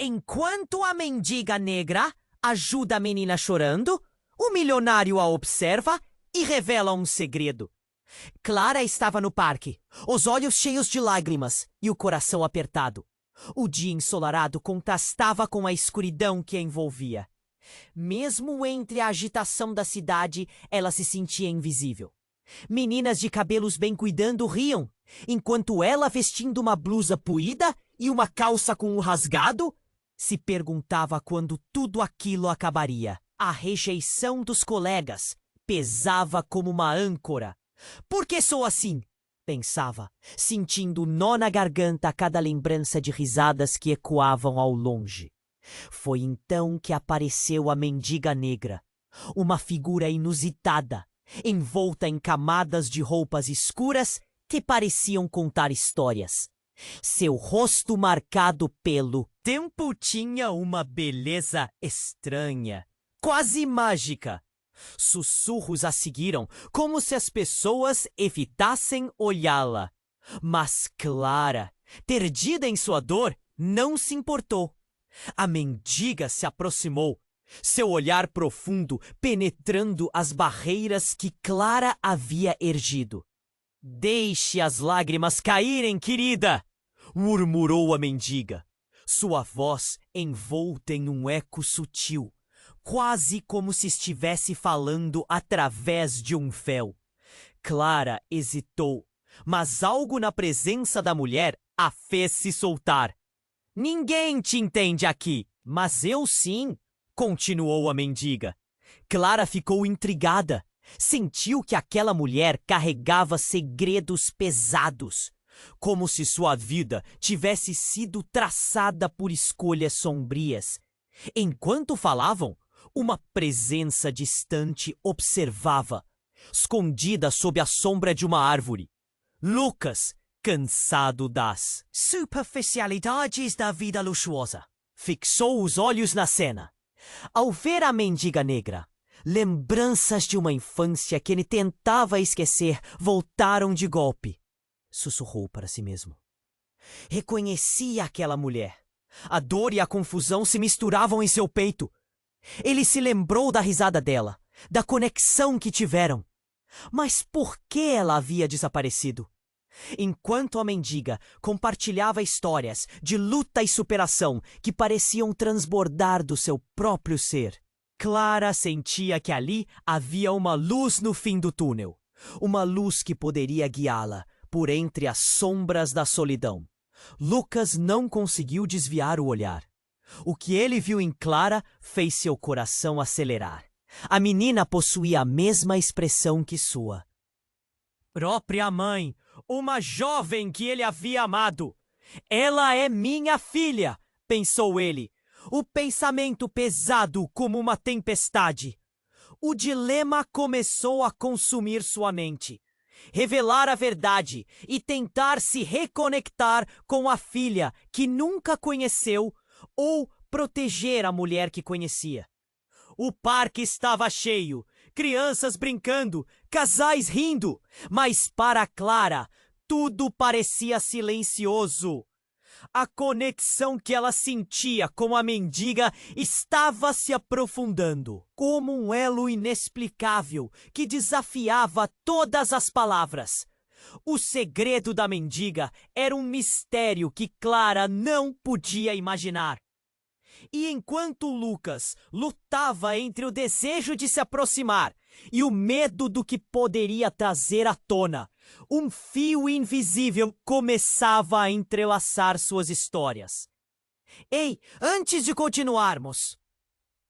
Enquanto a mendiga negra ajuda a menina chorando, o milionário a observa e revela um segredo. Clara estava no parque, os olhos cheios de lágrimas e o coração apertado. O dia ensolarado contrastava com a escuridão que a envolvia. Mesmo entre a agitação da cidade, ela se sentia invisível. Meninas de cabelos bem cuidando riam, enquanto ela, vestindo uma blusa puída e uma calça com um rasgado, se perguntava quando tudo aquilo acabaria. A rejeição dos colegas pesava como uma âncora. Por que sou assim? Pensava, sentindo nó na garganta a cada lembrança de risadas que ecoavam ao longe. Foi então que apareceu a mendiga negra, uma figura inusitada, envolta em camadas de roupas escuras que pareciam contar histórias. Seu rosto marcado pelo tempo tinha uma beleza estranha, quase mágica. Sussurros a seguiram, como se as pessoas evitassem olhá-la. Mas Clara, perdida em sua dor, não se importou. A mendiga se aproximou, seu olhar profundo penetrando as barreiras que Clara havia erguido. Deixe as lágrimas caírem, querida! Murmurou a mendiga, sua voz envolta em um eco sutil, quase como se estivesse falando através de um véu. Clara hesitou, mas algo na presença da mulher a fez se soltar. Ninguém te entende aqui, mas eu sim, continuou a mendiga. Clara ficou intrigada. Sentiu que aquela mulher carregava segredos pesados, como se sua vida tivesse sido traçada por escolhas sombrias. Enquanto falavam, uma presença distante observava, escondida sob a sombra de uma árvore. Lucas, cansado das superficialidades da vida luxuosa, fixou os olhos na cena. Ao ver a mendiga negra, lembranças de uma infância que ele tentava esquecer voltaram de golpe. Sussurrou para si mesmo. Reconhecia aquela mulher. A dor e a confusão se misturavam em seu peito. Ele se lembrou da risada dela, da conexão que tiveram. Mas por que ela havia desaparecido? Enquanto a mendiga compartilhava histórias de luta e superação que pareciam transbordar do seu próprio ser, Clara sentia que ali havia uma luz no fim do túnel. Uma luz que poderia guiá-la por entre as sombras da solidão. Lucas não conseguiu desviar o olhar. O que ele viu em Clara fez seu coração acelerar. A menina possuía a mesma expressão que sua. Própria mãe, uma jovem que ele havia amado. Ela é minha filha, pensou ele. O pensamento pesado como uma tempestade. O dilema começou a consumir sua mente. Revelar a verdade e tentar se reconectar com a filha que nunca conheceu ou proteger a mulher que conhecia. O parque estava cheio, crianças brincando, casais rindo, mas para Clara tudo parecia silencioso. A conexão que ela sentia com a mendiga estava se aprofundando, como um elo inexplicável que desafiava todas as palavras. O segredo da mendiga era um mistério que Clara não podia imaginar. E enquanto Lucas lutava entre o desejo de se aproximar e o medo do que poderia trazer à tona, um fio invisível começava a entrelaçar suas histórias. Ei, antes de continuarmos,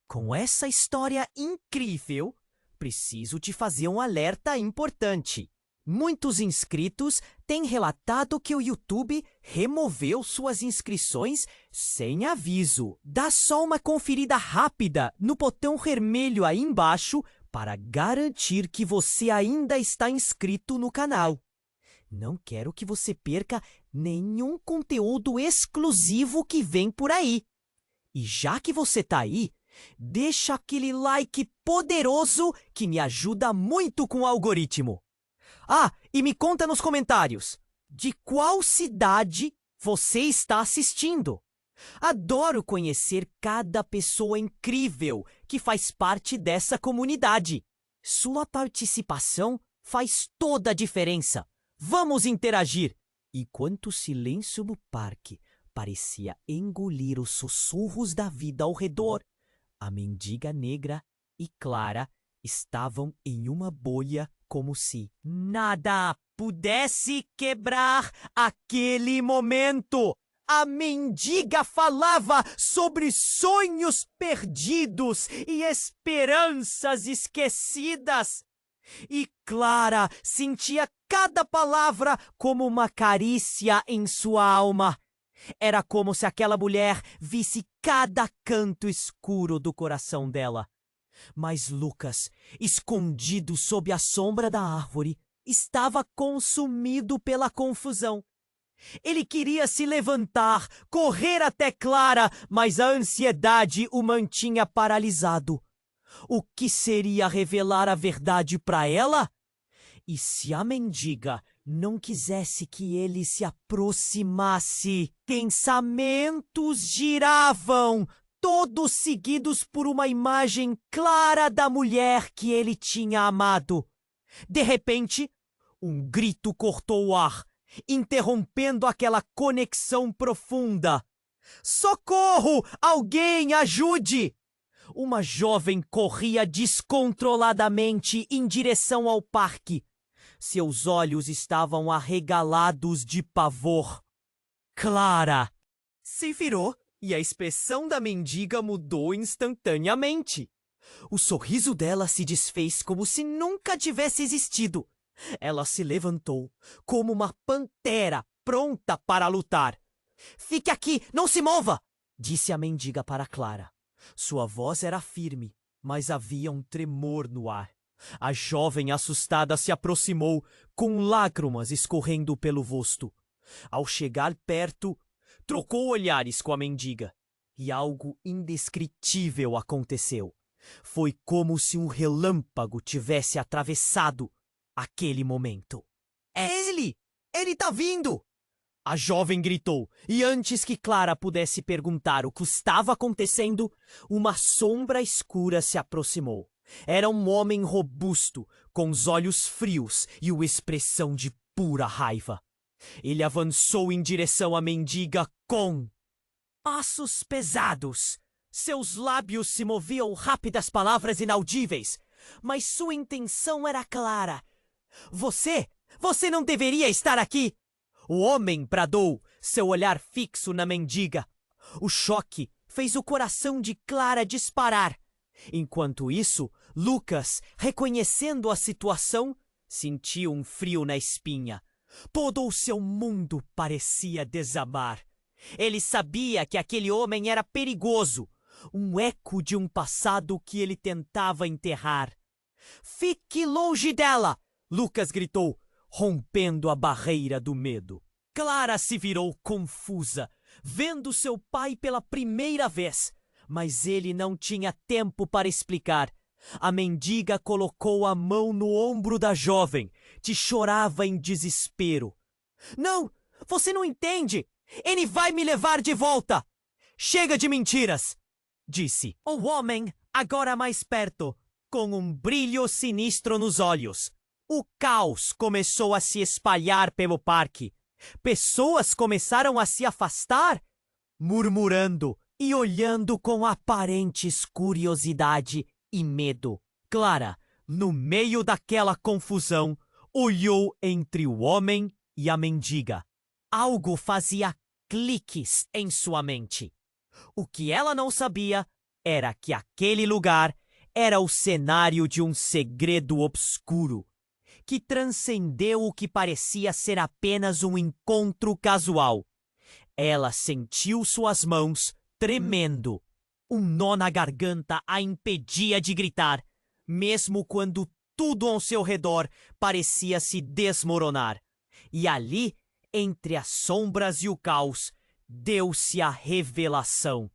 com essa história incrível, preciso te fazer um alerta importante. Muitos inscritos têm relatado que o YouTube removeu suas inscrições sem aviso. Dá só uma conferida rápida no botão vermelho aí embaixo para garantir que você ainda está inscrito no canal. Não quero que você perca nenhum conteúdo exclusivo que vem por aí. E já que você tá aí, deixa aquele like poderoso que me ajuda muito com o algoritmo. Ah, e me conta nos comentários, de qual cidade você está assistindo? Adoro conhecer cada pessoa incrível que faz parte dessa comunidade. Sua participação faz toda a diferença. Vamos interagir. Enquanto o silêncio no parque parecia engolir os sussurros da vida ao redor, a mendiga negra e Clara estavam em uma bolha como se nada pudesse quebrar aquele momento. A mendiga falava sobre sonhos perdidos e esperanças esquecidas. E Clara sentia cada palavra como uma carícia em sua alma. Era como se aquela mulher visse cada canto escuro do coração dela. Mas Lucas, escondido sob a sombra da árvore, estava consumido pela confusão. Ele queria se levantar, correr até Clara, mas a ansiedade o mantinha paralisado. O que seria revelar a verdade para ela? E se a mendiga não quisesse que ele se aproximasse? Pensamentos giravam, todos seguidos por uma imagem clara da mulher que ele tinha amado. De repente, um grito cortou o ar, interrompendo aquela conexão profunda. Socorro! Alguém ajude! Uma jovem corria descontroladamente em direção ao parque. Seus olhos estavam arregalados de pavor. Clara se virou e a expressão da mendiga mudou instantaneamente. O sorriso dela se desfez como se nunca tivesse existido. Ela se levantou como uma pantera pronta para lutar. "Fique aqui, não se mova!" disse a mendiga para Clara. Sua voz era firme, mas havia um tremor no ar. A jovem assustada se aproximou, com lágrimas escorrendo pelo rosto. Ao chegar perto, trocou olhares com a mendiga, e algo indescritível aconteceu. Foi como se um relâmpago tivesse atravessado aquele momento. "É ele! Ele tá vindo!" A jovem gritou, e antes que Clara pudesse perguntar o que estava acontecendo, uma sombra escura se aproximou. Era um homem robusto, com os olhos frios e uma expressão de pura raiva. Ele avançou em direção à mendiga com passos pesados. Seus lábios se moviam rápidas palavras inaudíveis, mas sua intenção era clara. Você não deveria estar aqui!" O homem bradou, seu olhar fixo na mendiga. O choque fez o coração de Clara disparar. Enquanto isso, Lucas, reconhecendo a situação, sentiu um frio na espinha. Todo o seu mundo parecia desabar. Ele sabia que aquele homem era perigoso, um eco de um passado que ele tentava enterrar. "Fique longe dela!" Lucas gritou, rompendo a barreira do medo. Clara se virou confusa, vendo seu pai pela primeira vez, mas ele não tinha tempo para explicar. A mendiga colocou a mão no ombro da jovem, que chorava em desespero. "Não, você não entende! Ele vai me levar de volta!" "Chega de mentiras!" disse o homem, agora mais perto, com um brilho sinistro nos olhos. O caos começou a se espalhar pelo parque. Pessoas começaram a se afastar, murmurando e olhando com aparentes curiosidade e medo. Clara, no meio daquela confusão, olhou entre o homem e a mendiga. Algo fazia cliques em sua mente. O que ela não sabia era que aquele lugar era o cenário de um segredo obscuro, que transcendeu o que parecia ser apenas um encontro casual. Ela sentiu suas mãos tremendo. Um nó na garganta a impedia de gritar, mesmo quando tudo ao seu redor parecia se desmoronar. E ali, entre as sombras e o caos, deu-se a revelação.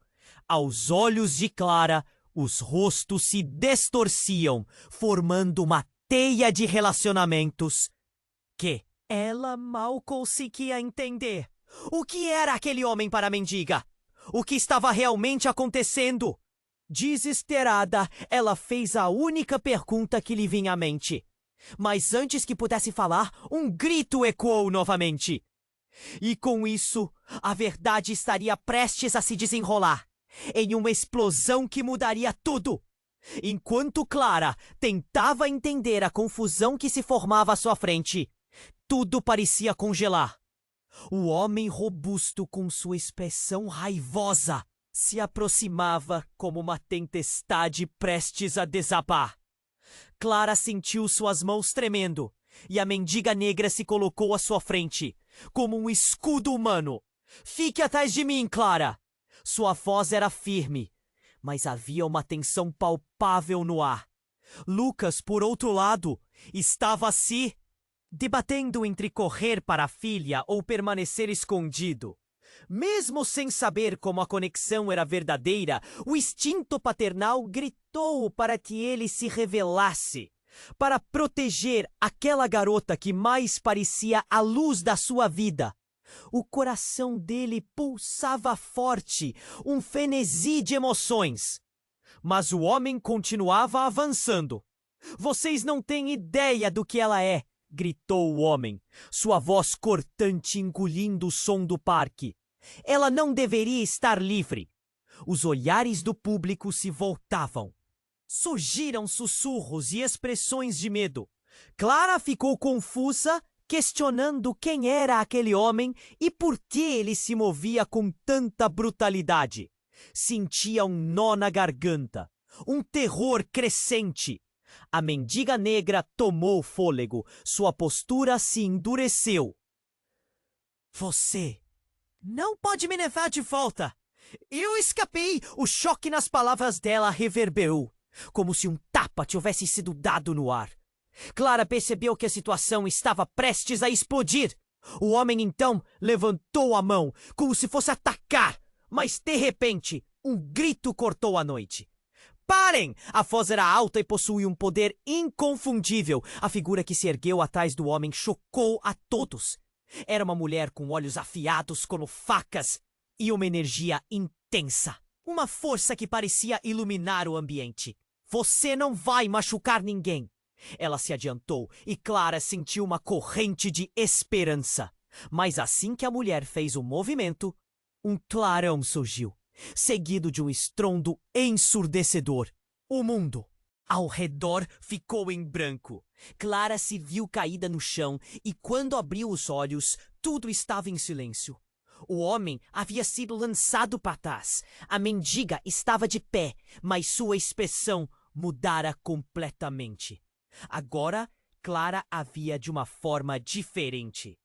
Aos olhos de Clara, os rostos se distorciam, formando uma teia de relacionamentos que ela mal conseguia entender. O que era aquele homem para a mendiga? o que estava realmente acontecendo. Desesperada, ela fez a única pergunta que lhe vinha à mente. Mas antes que pudesse falar, um grito ecoou novamente. E com isso, a verdade estaria prestes a se desenrolar, em uma explosão que mudaria tudo. Enquanto Clara tentava entender a confusão que se formava à sua frente, tudo parecia congelar. O homem robusto, com sua expressão raivosa, se aproximava como uma tempestade prestes a desabar. Clara sentiu suas mãos tremendo, e a mendiga negra se colocou à sua frente, como um escudo humano. "Fique atrás de mim, Clara!" Sua voz era firme, mas havia uma tensão palpável no ar. Lucas, por outro lado, estava se debatendo entre correr para a filha ou permanecer escondido. Mesmo sem saber como a conexão era verdadeira, o instinto paternal gritou para que ele se revelasse, para proteger aquela garota que mais parecia a luz da sua vida. O coração dele pulsava forte, um frenesi de emoções. Mas o homem continuava avançando. "Vocês não têm ideia do que ela é!" gritou o homem, sua voz cortante engolindo o som do parque. "Ela não deveria estar livre." Os olhares do público se voltavam. Surgiram sussurros e expressões de medo. Clara ficou confusa, questionando quem era aquele homem e por que ele se movia com tanta brutalidade. Sentia um nó na garganta, um terror crescente. A mendiga negra tomou fôlego, sua postura se endureceu. "Você não pode me levar de volta. Eu escapei." O choque nas palavras dela reverberou, como se um tapa tivesse sido dado no ar. Clara percebeu que a situação estava prestes a explodir. O homem então levantou a mão, como se fosse atacar, mas de repente, um grito cortou a noite. "Parem!" A voz era alta e possuía um poder inconfundível. A figura que se ergueu atrás do homem chocou a todos. Era uma mulher com olhos afiados como facas e uma energia intensa. Uma força que parecia iluminar o ambiente. "Você não vai machucar ninguém." Ela se adiantou e Clara sentiu uma corrente de esperança. Mas assim que a mulher fez o movimento, um clarão surgiu, seguido de um estrondo ensurdecedor. O mundo ao redor ficou em branco. Clara se viu caída no chão e, quando abriu os olhos, tudo estava em silêncio. O homem havia sido lançado para trás. A mendiga estava de pé, mas sua expressão mudara completamente. Agora, Clara a via de uma forma diferente.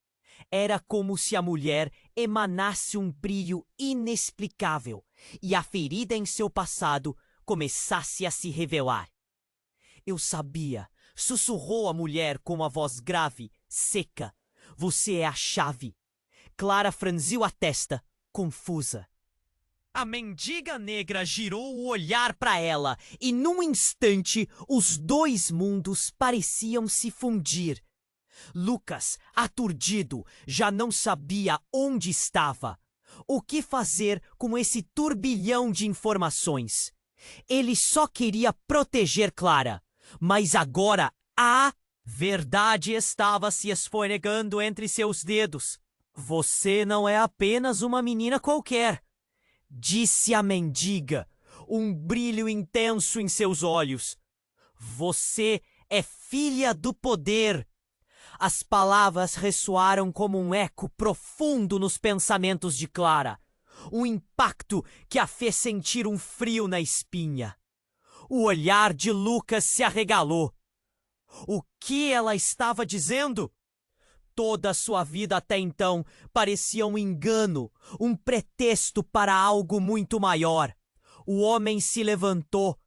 Era como se a mulher emanasse um brilho inexplicável e a ferida em seu passado começasse a se revelar. "Eu sabia", sussurrou a mulher com uma voz grave, seca. "Você é a chave." Clara franziu a testa, confusa. A mendiga negra girou o olhar para ela e, num instante, os dois mundos pareciam se fundir. Lucas, aturdido, já não sabia onde estava. O que fazer com esse turbilhão de informações? Ele só queria proteger Clara, mas agora a verdade estava se esfregando entre seus dedos. "Você não é apenas uma menina qualquer", disse a mendiga, um brilho intenso em seus olhos. "Você é filha do poder." As palavras ressoaram como um eco profundo nos pensamentos de Clara, um impacto que a fez sentir um frio na espinha. O olhar de Lucas se arregalou. O que ela estava dizendo? Toda a sua vida até então parecia um engano, um pretexto para algo muito maior. O homem se levantou,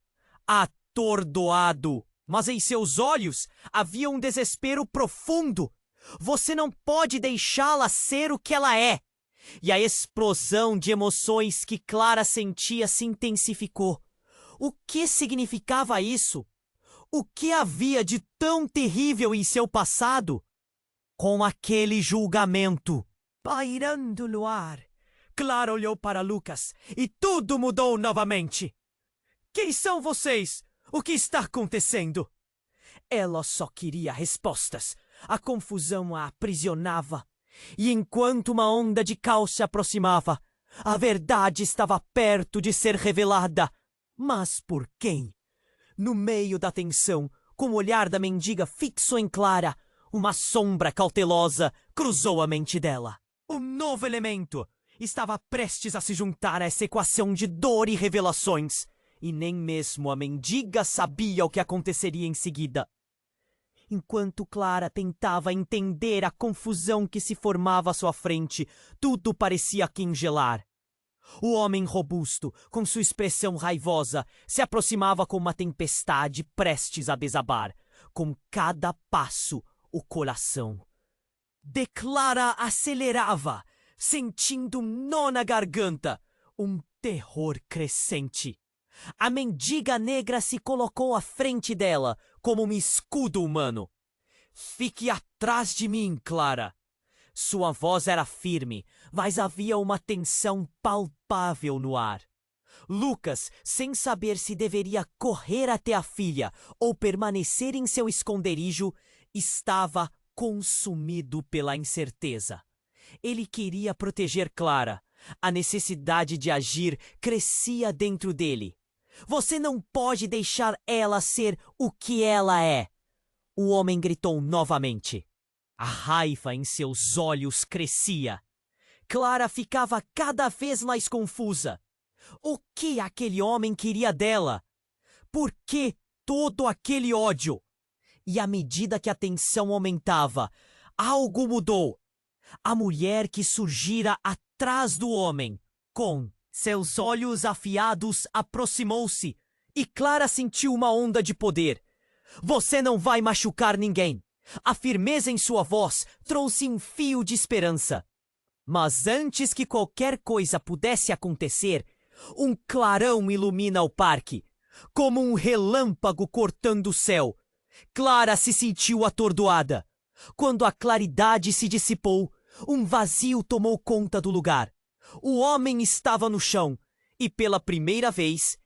atordoado, mas em seus olhos havia um desespero profundo. Você não pode deixá-la ser o que ela é. E a explosão de emoções que Clara sentia se intensificou. O que significava isso? O que havia de tão terrível em seu passado? Com aquele julgamento pairando no ar, Clara olhou para Lucas e tudo mudou novamente. Quem são vocês? O que está acontecendo? Ela só queria respostas. A confusão a aprisionava. E enquanto uma onda de caos se aproximava, a verdade estava perto de ser revelada. Mas por quem? No meio da tensão, com o olhar da mendiga fixo em Clara, uma sombra cautelosa cruzou a mente dela. Um novo elemento estava prestes a se juntar a essa equação de dor e revelações, e nem mesmo a mendiga sabia o que aconteceria em seguida. Enquanto Clara tentava entender a confusão que se formava à sua frente, tudo parecia congelar. O homem robusto, com sua expressão raivosa, se aproximava como uma tempestade prestes a desabar, com cada passo o coração de Clara acelerava, sentindo um nó na garganta, um terror crescente. A mendiga negra se colocou à frente dela, como um escudo humano. Fique atrás de mim, Clara. Sua voz era firme, mas havia uma tensão palpável no ar. Lucas, sem saber se deveria correr até a filha ou permanecer em seu esconderijo, estava consumido pela incerteza. Ele queria proteger Clara. A necessidade de agir crescia dentro dele. Você não pode deixar ela ser o que ela é. O homem gritou novamente. A raiva em seus olhos crescia. Clara ficava cada vez mais confusa. O que aquele homem queria dela? Por que todo aquele ódio? E à medida que a tensão aumentava, algo mudou. A mulher que surgira atrás do homem, com seus olhos afiados, aproximou-se, e Clara sentiu uma onda de poder. Você não vai machucar ninguém. A firmeza em sua voz trouxe um fio de esperança. Mas antes que qualquer coisa pudesse acontecer, um clarão ilumina o parque, como um relâmpago cortando o céu. Clara se sentiu atordoada. Quando a claridade se dissipou, um vazio tomou conta do lugar. O homem estava no chão e, pela primeira vez,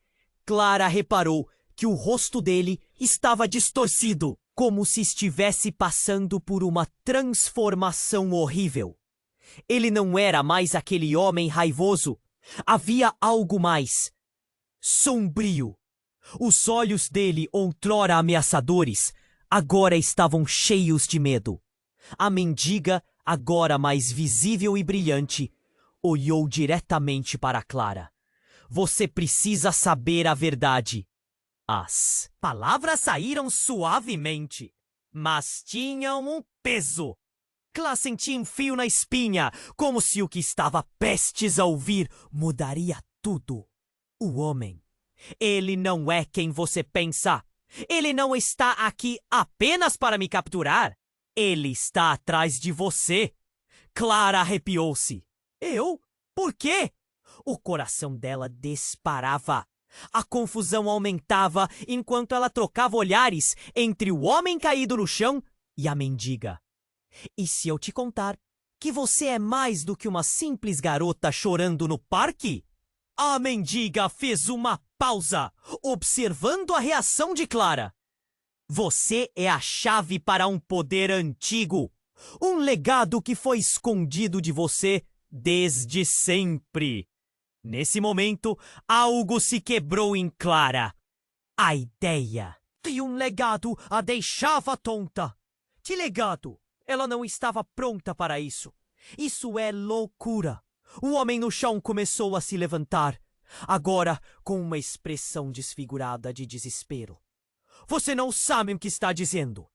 Clara reparou que o rosto dele estava distorcido, como se estivesse passando por uma transformação horrível. Ele não era mais aquele homem raivoso. Havia algo mais sombrio. Os olhos dele, outrora ameaçadores, agora estavam cheios de medo. A mendiga, agora mais visível e brilhante, olhou diretamente para Clara. Você precisa saber a verdade. As palavras saíram suavemente, mas tinham um peso. Clara sentia um fio na espinha, como se o que estava prestes a ouvir mudaria tudo. O homem. Ele não é quem você pensa. Ele não está aqui apenas para me capturar. Ele está atrás de você. Clara arrepiou-se. Eu? Por quê? O coração dela disparava. A confusão aumentava enquanto ela trocava olhares entre o homem caído no chão e a mendiga. E se eu te contar que você é mais do que uma simples garota chorando no parque? A mendiga fez uma pausa, observando a reação de Clara. Você é a chave para um poder antigo, um legado que foi escondido de você desde sempre. Nesse momento, algo se quebrou em Clara. A ideia de um legado a deixava tonta. Que legado? Ela não estava pronta para isso. Isso é loucura. O homem no chão começou a se levantar, agora com uma expressão desfigurada de desespero. Você não sabe o que está dizendo.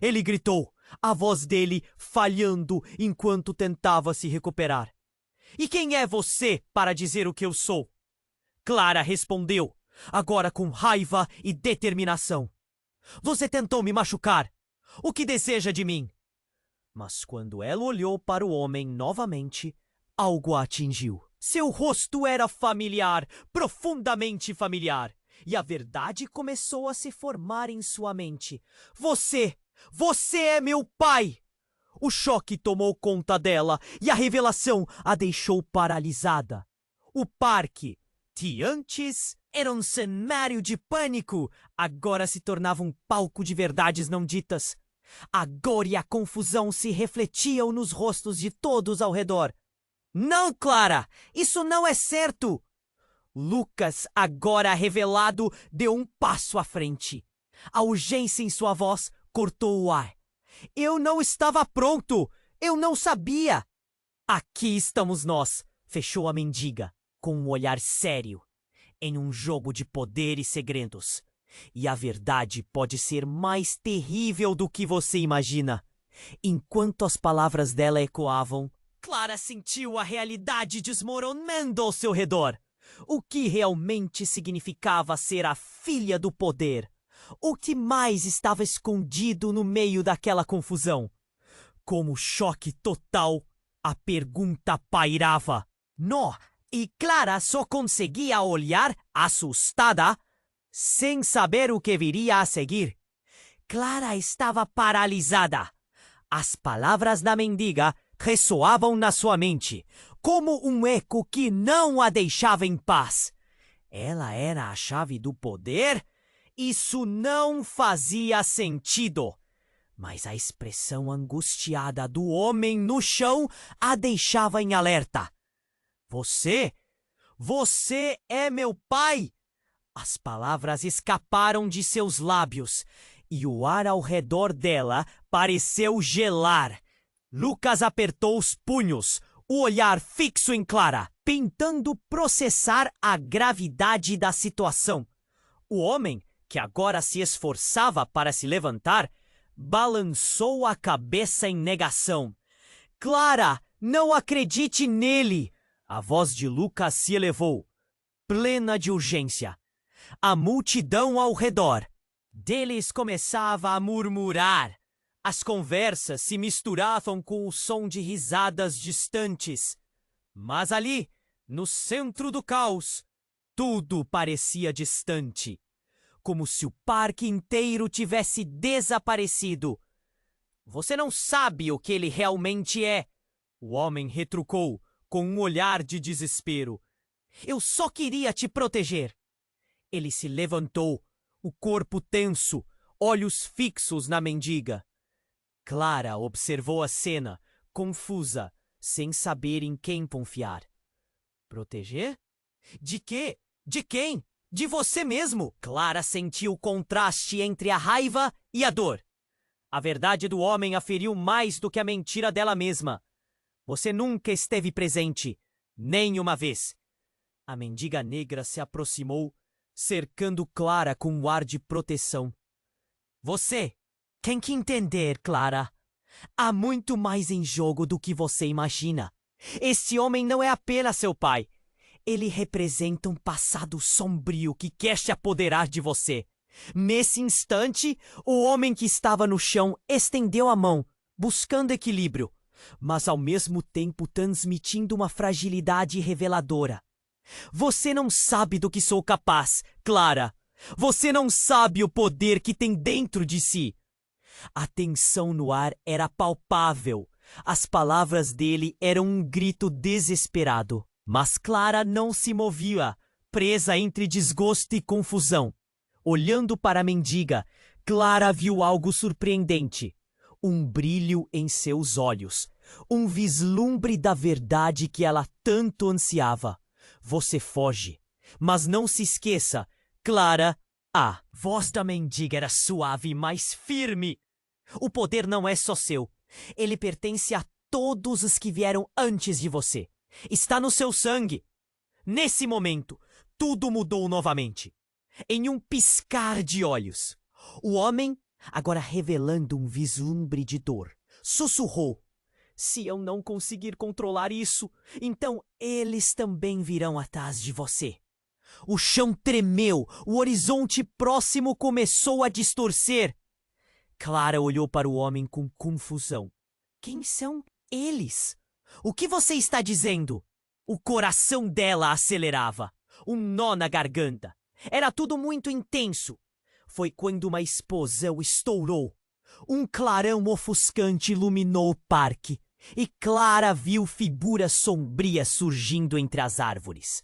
Ele gritou, a voz dele falhando enquanto tentava se recuperar. E quem é você para dizer o que eu sou? Clara respondeu, agora com raiva e determinação. Você tentou me machucar. O que deseja de mim? Mas quando ela olhou para o homem novamente, algo a atingiu. Seu rosto era familiar, profundamente familiar. E a verdade começou a se formar em sua mente. Você é meu pai! O choque tomou conta dela e a revelação a deixou paralisada. O parque, que antes era um cenário de pânico, agora se tornava um palco de verdades não ditas. A dor e a confusão se refletiam nos rostos de todos ao redor. Não, Clara! Isso não é certo! Lucas, agora revelado, deu um passo à frente. A urgência em sua voz cortou o ar. Eu não estava pronto! Eu não sabia! Aqui estamos nós, fechou a mendiga, com um olhar sério, em um jogo de poder e segredos. E a verdade pode ser mais terrível do que você imagina. Enquanto as palavras dela ecoavam, Clara sentiu a realidade desmoronando ao seu redor. O que realmente significava ser a filha do poder? O que mais estava escondido no meio daquela confusão? Como choque total, a pergunta pairava. Nó, e Clara só conseguia olhar, assustada, sem saber o que viria a seguir. Clara estava paralisada. As palavras da mendiga ressoavam na sua mente, como um eco que não a deixava em paz. Ela era a chave do poder? Isso não fazia sentido. Mas a expressão angustiada do homem no chão a deixava em alerta. Você é meu pai! As palavras escaparam de seus lábios e o ar ao redor dela pareceu gelar. Lucas apertou os punhos, o olhar fixo em Clara, tentando processar a gravidade da situação. O homem, que agora se esforçava para se levantar, balançou a cabeça em negação. Clara, não acredite nele! A voz de Lucas se elevou, plena de urgência. A multidão ao redor deles começava a murmurar. As conversas se misturavam com o som de risadas distantes. Mas ali, no centro do caos, tudo parecia distante, como se o parque inteiro tivesse desaparecido. Você não sabe o que ele realmente é, o homem retrucou, com um olhar de desespero. Eu só queria te proteger. Ele se levantou, o corpo tenso, olhos fixos na mendiga. Clara observou a cena, confusa, sem saber em quem confiar. Proteger? De quê? De quem? De você mesmo! Clara sentiu o contraste entre a raiva e a dor. A verdade do homem a feriu mais do que a mentira dela mesma. Você nunca esteve presente, nem uma vez. A mendiga negra se aproximou, cercando Clara com um ar de proteção. Você tem que entender, Clara. Há muito mais em jogo do que você imagina. Este homem não é apenas seu pai. Ele representa um passado sombrio que quer se apoderar de você. Nesse instante, o homem que estava no chão estendeu a mão, buscando equilíbrio, mas ao mesmo tempo transmitindo uma fragilidade reveladora. Você não sabe do que sou capaz, Clara. Você não sabe o poder que tem dentro de si. A tensão no ar era palpável. As palavras dele eram um grito desesperado. Mas Clara não se movia, presa entre desgosto e confusão. Olhando para a mendiga, Clara viu algo surpreendente. Um brilho em seus olhos. Um vislumbre da verdade que ela tanto ansiava. Você foge. Mas não se esqueça, Clara. A voz da mendiga era suave, mas firme. O poder não é só seu. Ele pertence a todos os que vieram antes de você. Está no seu sangue. Nesse momento, tudo mudou novamente. Em um piscar de olhos, o homem, agora revelando um vislumbre de dor, sussurrou: se eu não conseguir controlar isso, então eles também virão atrás de você. O chão tremeu, o horizonte próximo começou a distorcer. Clara olhou para o homem com confusão. Quem são eles? O que você está dizendo? O coração dela acelerava, um nó na garganta. Era tudo muito intenso. Foi quando uma explosão estourou. Um clarão ofuscante iluminou o parque, e Clara viu figuras sombrias surgindo entre as árvores.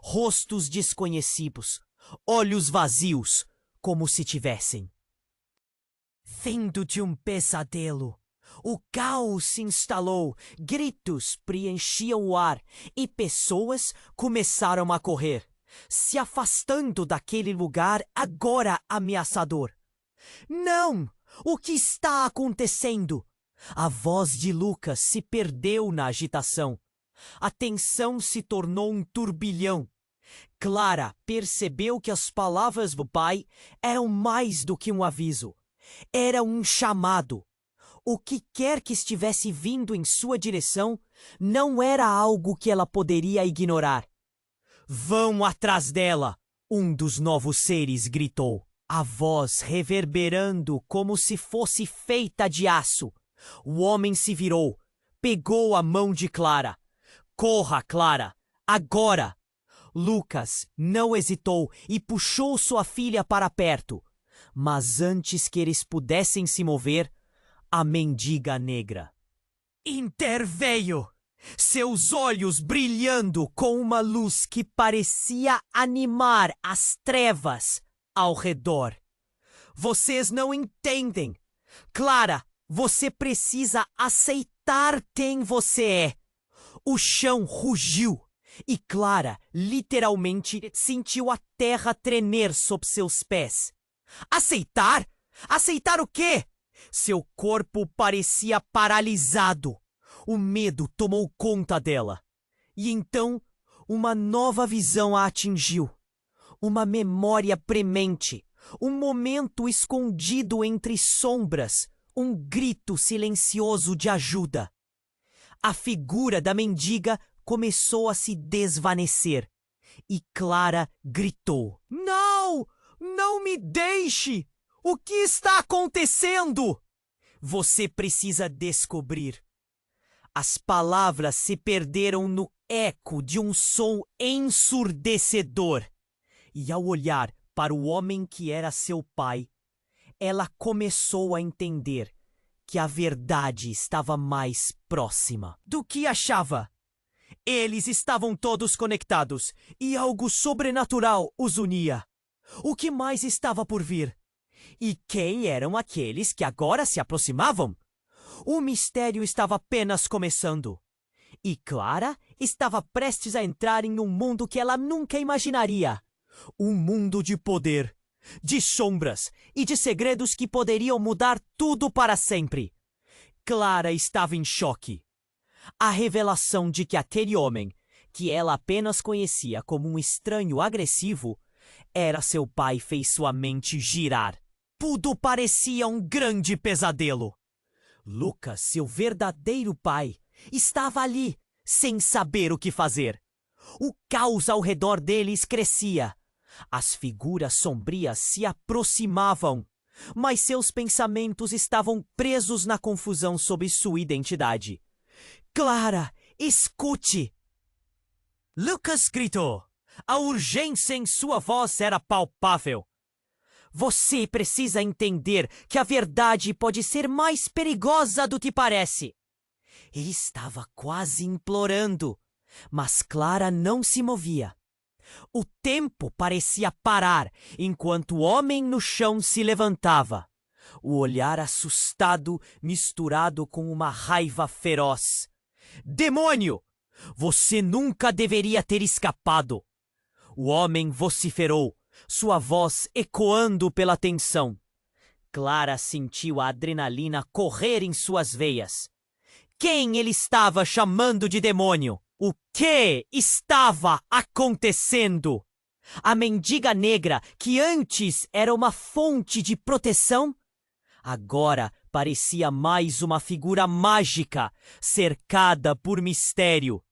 Rostos desconhecidos, olhos vazios, como se tivessem vindo de um pesadelo. O caos se instalou, gritos preenchiam o ar e pessoas começaram a correr, se afastando daquele lugar agora ameaçador. Não! O que está acontecendo? A voz de Lucas se perdeu na agitação. A tensão se tornou um turbilhão. Clara percebeu que as palavras do pai eram mais do que um aviso. Era um chamado. O que quer que estivesse vindo em sua direção não era algo que ela poderia ignorar. Vão atrás dela! Um dos novos seres gritou, a voz reverberando como se fosse feita de aço. O homem se virou, pegou a mão de Clara. Corra, Clara! Agora! Lucas não hesitou e puxou sua filha para perto. Mas antes que eles pudessem se mover, a mendiga negra interveio, seus olhos brilhando com uma luz que parecia animar as trevas ao redor. Vocês não entendem. Clara, você precisa aceitar quem você é. O chão rugiu e Clara literalmente sentiu a terra tremer sob seus pés. Aceitar? Aceitar o quê? Seu corpo parecia paralisado. O medo tomou conta dela. E então, uma nova visão a atingiu. Uma memória premente. Um momento escondido entre sombras. Um grito silencioso de ajuda. A figura da mendiga começou a se desvanecer. E Clara gritou: Não! Não me deixe! O que está acontecendo? Você precisa descobrir. As palavras se perderam no eco de um som ensurdecedor. E ao olhar para o homem que era seu pai, ela começou a entender que a verdade estava mais próxima do que achava. Eles estavam todos conectados e algo sobrenatural os unia. O que mais estava por vir? E quem eram aqueles que agora se aproximavam? O mistério estava apenas começando. E Clara estava prestes a entrar em um mundo que ela nunca imaginaria. Um mundo de poder, de sombras e de segredos que poderiam mudar tudo para sempre. Clara estava em choque. A revelação de que aquele homem, que ela apenas conhecia como um estranho agressivo, era seu pai, fez sua mente girar. Tudo parecia um grande pesadelo. Lucas, seu verdadeiro pai, estava ali, sem saber o que fazer. O caos ao redor deles crescia. As figuras sombrias se aproximavam, mas seus pensamentos estavam presos na confusão sobre sua identidade. Clara, escute! Lucas gritou. A urgência em sua voz era palpável. Você precisa entender que a verdade pode ser mais perigosa do que parece. Ele estava quase implorando, mas Clara não se movia. O tempo parecia parar enquanto o homem no chão se levantava. O olhar assustado misturado com uma raiva feroz. Demônio! Você nunca deveria ter escapado! O homem vociferou, sua voz ecoando pela tensão. Clara sentiu a adrenalina correr em suas veias. Quem ele estava chamando de demônio? O que estava acontecendo? A mendiga negra, que antes era uma fonte de proteção, agora parecia mais uma figura mágica, cercada por mistério.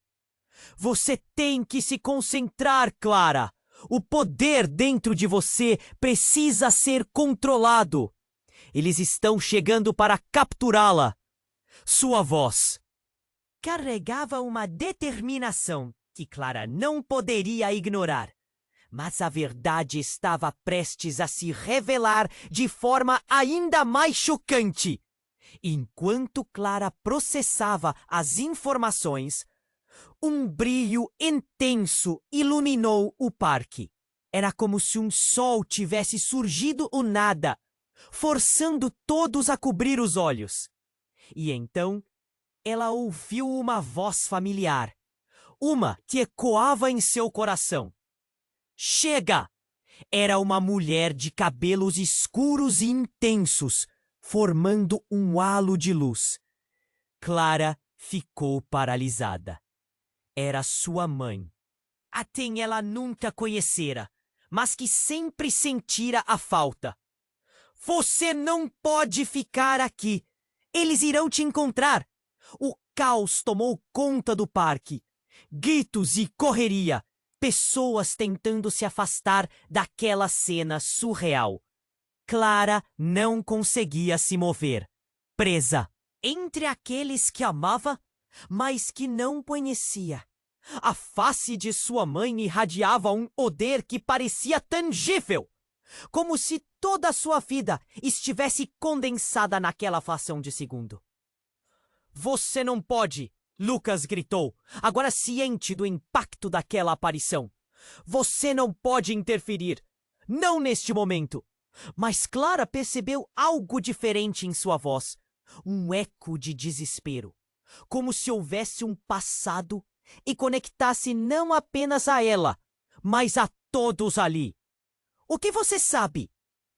Você tem que se concentrar, Clara. O poder dentro de você precisa ser controlado. Eles estão chegando para capturá-la. Sua voz carregava uma determinação que Clara não poderia ignorar. Mas a verdade estava prestes a se revelar de forma ainda mais chocante. Enquanto Clara processava as informações, um brilho intenso iluminou o parque. Era como se um sol tivesse surgido do nada, forçando todos a cobrir os olhos. E então, ela ouviu uma voz familiar, uma que ecoava em seu coração. Chega! Era uma mulher de cabelos escuros e intensos, formando um halo de luz. Clara ficou paralisada. Era sua mãe, a quem ela nunca conhecera, mas que sempre sentira a falta. Você não pode ficar aqui. Eles irão te encontrar. O caos tomou conta do parque. Gritos e correria. Pessoas tentando se afastar daquela cena surreal. Clara não conseguia se mover, presa entre aqueles que amava, mas que não conhecia. A face de sua mãe irradiava um poder que parecia tangível, como se toda a sua vida estivesse condensada naquela fração de segundo. Você não pode! Lucas gritou, agora ciente do impacto daquela aparição. Você não pode interferir. Não neste momento. Mas Clara percebeu algo diferente em sua voz. Um eco de desespero. Como se houvesse um passado e conectasse não apenas a ela, mas a todos ali. O que você sabe?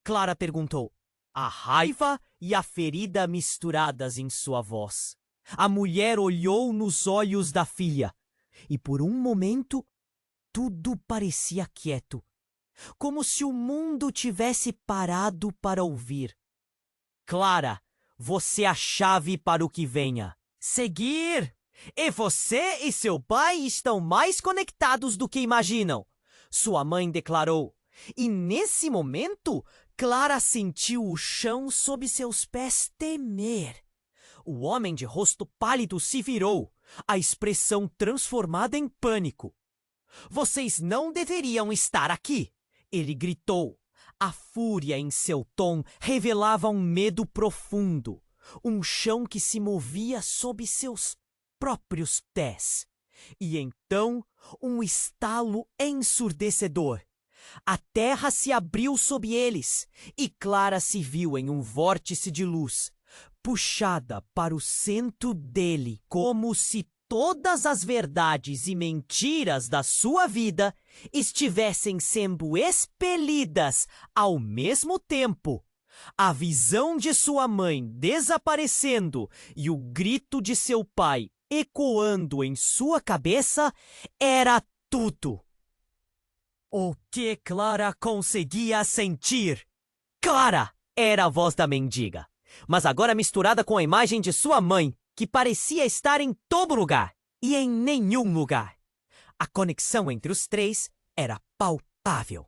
Clara perguntou. A raiva e a ferida misturadas em sua voz. A mulher olhou nos olhos da filha, e por um momento, tudo parecia quieto, como se o mundo tivesse parado para ouvir. Clara, você é a chave para o que venha. Seguir! E você e seu pai estão mais conectados do que imaginam, sua mãe declarou. E nesse momento, Clara sentiu o chão sob seus pés tremer. O homem de rosto pálido se virou, a expressão transformada em pânico. Vocês não deveriam estar aqui, ele gritou. A fúria em seu tom revelava um medo profundo, um chão que se movia sob seus próprios pés. E então, um estalo ensurdecedor. A terra se abriu sob eles, e Clara se viu em um vórtice de luz, puxada para o centro dele, como se todas as verdades e mentiras da sua vida estivessem sendo expelidas ao mesmo tempo. A visão de sua mãe desaparecendo e o grito de seu pai ecoando em sua cabeça era tudo. O que Clara conseguia sentir? Clara era a voz da mendiga, mas agora misturada com a imagem de sua mãe, que parecia estar em todo lugar e em nenhum lugar. A conexão entre os três era palpável.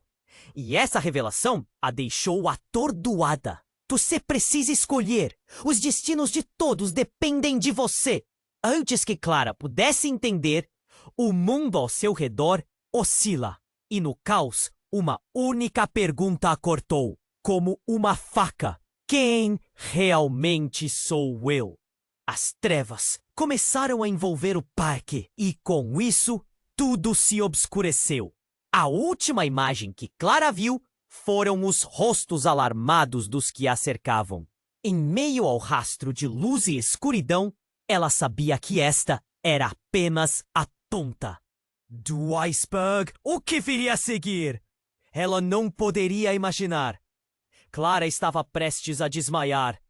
E essa revelação a deixou atordoada. Você precisa escolher. Os destinos de todos dependem de você. Antes que Clara pudesse entender, o mundo ao seu redor oscila. E no caos, uma única pergunta a cortou, como uma faca. Quem realmente sou eu? As trevas começaram a envolver o parque e, com isso, tudo se obscureceu. A última imagem que Clara viu foram os rostos alarmados dos que a cercavam. Em meio ao rastro de luz e escuridão, ela sabia que esta era apenas a ponta do iceberg. O que viria a seguir? Ela não poderia imaginar. Clara estava prestes a desmaiar.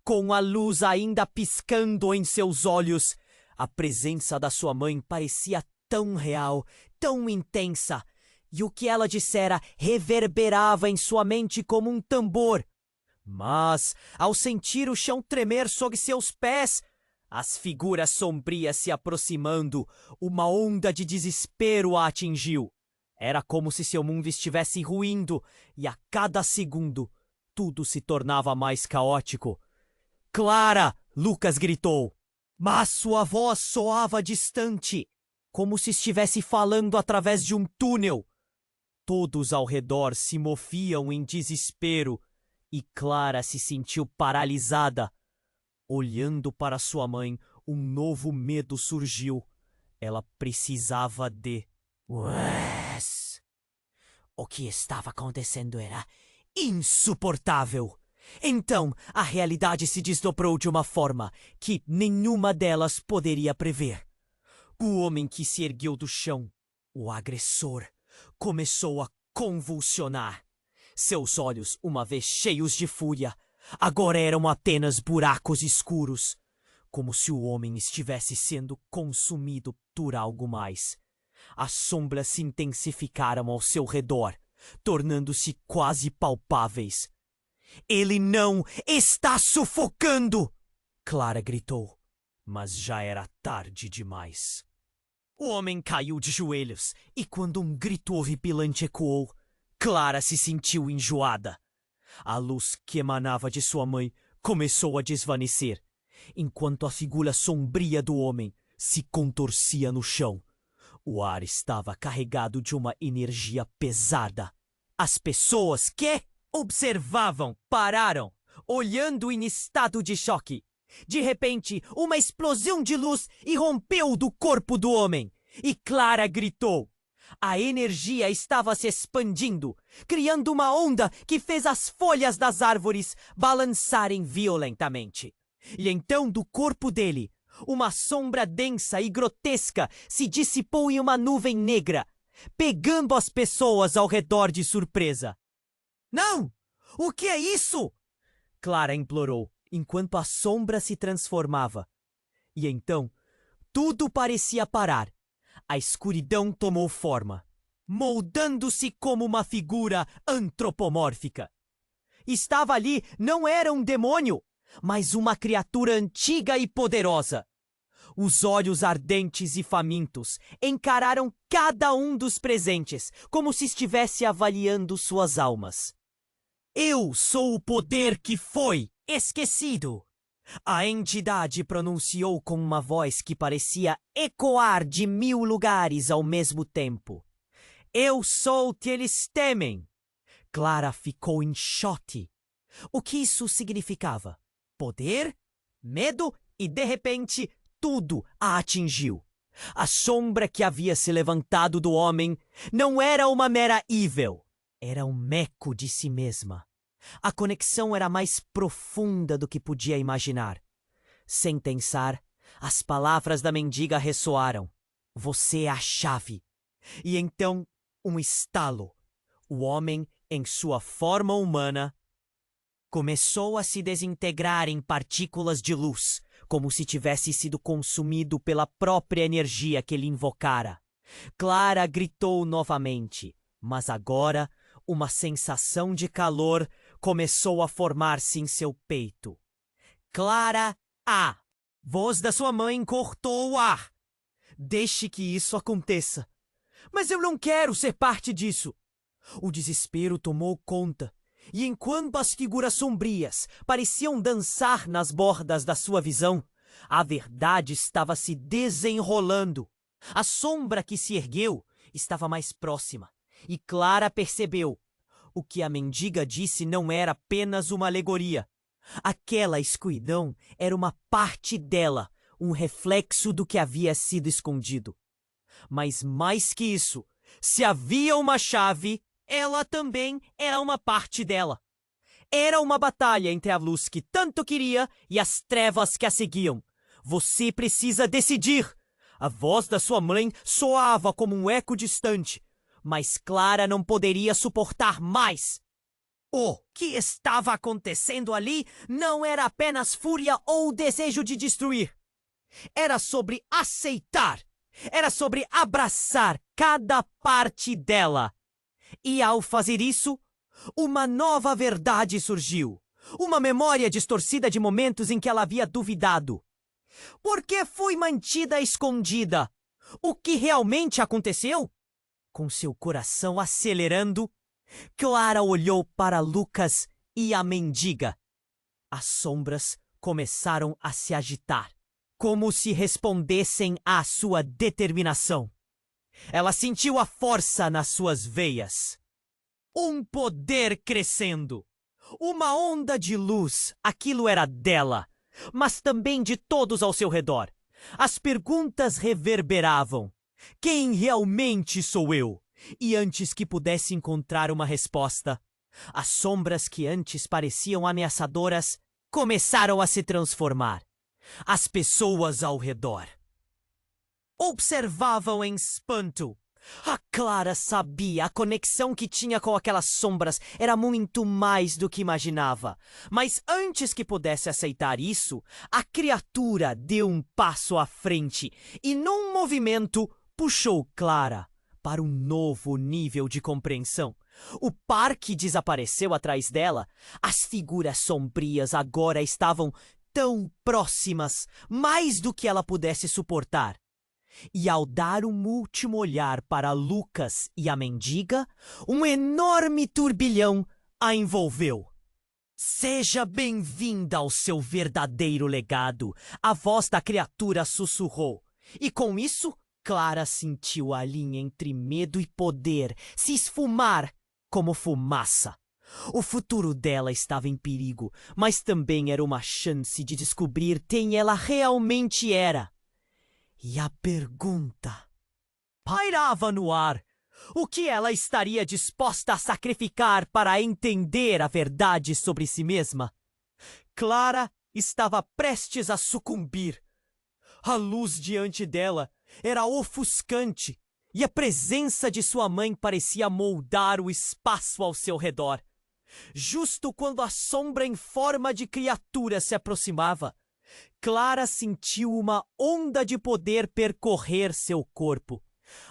Com a luz ainda piscando em seus olhos, a presença da sua mãe parecia tão real, tão intensa, e o que ela dissera reverberava em sua mente como um tambor. Mas, ao sentir o chão tremer sob seus pés, as figuras sombrias se aproximando, uma onda de desespero a atingiu. Era como se seu mundo estivesse ruindo, e a cada segundo, tudo se tornava mais caótico. Clara! Lucas gritou. Mas sua voz soava distante, como se estivesse falando através de um túnel. Todos ao redor se moviam em desespero e Clara se sentiu paralisada. Olhando para sua mãe, um novo medo surgiu. Ela precisava de Wes. O que estava acontecendo era insuportável. Então, a realidade se desdobrou de uma forma que nenhuma delas poderia prever. O homem que se ergueu do chão, o agressor, começou a convulsionar. Seus olhos, uma vez cheios de fúria, agora eram apenas buracos escuros, como se o homem estivesse sendo consumido por algo mais. As sombras se intensificaram ao seu redor, tornando-se quase palpáveis. Ele não está sufocando! Clara gritou, mas já era tarde demais. O homem caiu de joelhos e quando um grito horripilante ecoou, Clara se sentiu enjoada. A luz que emanava de sua mãe começou a desvanecer, enquanto a figura sombria do homem se contorcia no chão. O ar estava carregado de uma energia pesada. As pessoas que observavam pararam, olhando em estado de choque. De repente, uma explosão de luz irrompeu do corpo do homem e Clara gritou. A energia estava se expandindo, criando uma onda que fez as folhas das árvores balançarem violentamente. E então, do corpo dele, uma sombra densa e grotesca se dissipou em uma nuvem negra, pegando as pessoas ao redor de surpresa. Não! O que é isso? Clara implorou, enquanto a sombra se transformava. E então, tudo parecia parar. A escuridão tomou forma, moldando-se como uma figura antropomórfica. Estava ali não era um demônio, mas uma criatura antiga e poderosa. Os olhos ardentes e famintos encararam cada um dos presentes, como se estivesse avaliando suas almas. Eu sou o poder que foi esquecido. A entidade pronunciou com uma voz que parecia ecoar de 1000 lugares ao mesmo tempo. Eu sou o que eles temem. Clara ficou em choque. O que isso significava? Poder? Medo? E de repente, tudo a atingiu. A sombra que havia se levantado do homem não era uma mera evil. Era um eco de si mesma. A conexão era mais profunda do que podia imaginar. Sem pensar, as palavras da mendiga ressoaram. Você é a chave. E então, um estalo. O homem, em sua forma humana, começou a se desintegrar em partículas de luz, como se tivesse sido consumido pela própria energia que ele invocara. Clara gritou novamente, mas agora uma sensação de calor começou a formar-se em seu peito. Clara, a voz da sua mãe cortou o ar. Deixe que isso aconteça. Mas eu não quero ser parte disso. O desespero tomou conta, e enquanto as figuras sombrias pareciam dançar nas bordas da sua visão, a verdade estava se desenrolando. A sombra que se ergueu estava mais próxima, e Clara percebeu. O que a mendiga disse não era apenas uma alegoria. Aquela escuridão era uma parte dela, um reflexo do que havia sido escondido. Mas mais que isso, se havia uma chave, ela também era uma parte dela. Era uma batalha entre a luz que tanto queria e as trevas que a seguiam. Você precisa decidir. A voz da sua mãe soava como um eco distante. Mas Clara não poderia suportar mais. O que estava acontecendo ali não era apenas fúria ou desejo de destruir. Era sobre aceitar. Era sobre abraçar cada parte dela. E ao fazer isso, uma nova verdade surgiu. Uma memória distorcida de momentos em que ela havia duvidado. Por que foi mantida escondida? O que realmente aconteceu? Com seu coração acelerando, Clara olhou para Lucas e a mendiga. As sombras começaram a se agitar, como se respondessem à sua determinação. Ela sentiu a força nas suas veias. Um poder crescendo. Uma onda de luz. Aquilo era dela, mas também de todos ao seu redor. As perguntas reverberavam. Quem realmente sou eu? E antes que pudesse encontrar uma resposta, as sombras que antes pareciam ameaçadoras começaram a se transformar. As pessoas ao redor observavam em espanto. A Clara sabia, a conexão que tinha com aquelas sombras era muito mais do que imaginava. Mas antes que pudesse aceitar isso, a criatura deu um passo à frente e, num movimento, puxou Clara para um novo nível de compreensão. O parque desapareceu atrás dela. As figuras sombrias agora estavam tão próximas, mais do que ela pudesse suportar. E ao dar um último olhar para Lucas e a mendiga, um enorme turbilhão a envolveu. Seja bem-vinda ao seu verdadeiro legado, a voz da criatura sussurrou. E com isso, Clara sentiu a linha entre medo e poder se esfumar como fumaça. O futuro dela estava em perigo, mas também era uma chance de descobrir quem ela realmente era. E a pergunta pairava no ar. O que ela estaria disposta a sacrificar para entender a verdade sobre si mesma? Clara estava prestes a sucumbir. A luz diante dela era ofuscante e a presença de sua mãe parecia moldar o espaço ao seu redor. Justo quando a sombra em forma de criatura se aproximava, Clara sentiu uma onda de poder percorrer seu corpo,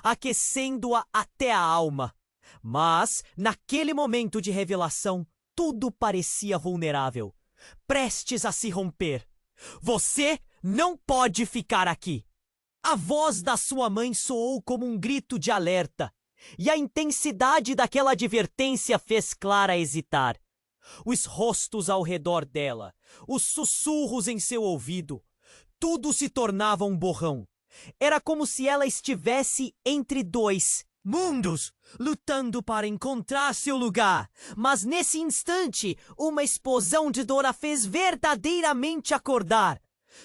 aquecendo-a até a alma. Mas, naquele momento de revelação, tudo parecia vulnerável, prestes a se romper. Você não pode ficar aqui! A voz da sua mãe soou como um grito de alerta, e a intensidade daquela advertência fez Clara hesitar. Os rostos ao redor dela, os sussurros em seu ouvido, tudo se tornava um borrão. Era como se ela estivesse entre dois mundos, lutando para encontrar seu lugar. Mas nesse instante, uma explosão de dor a fez verdadeiramente acordar.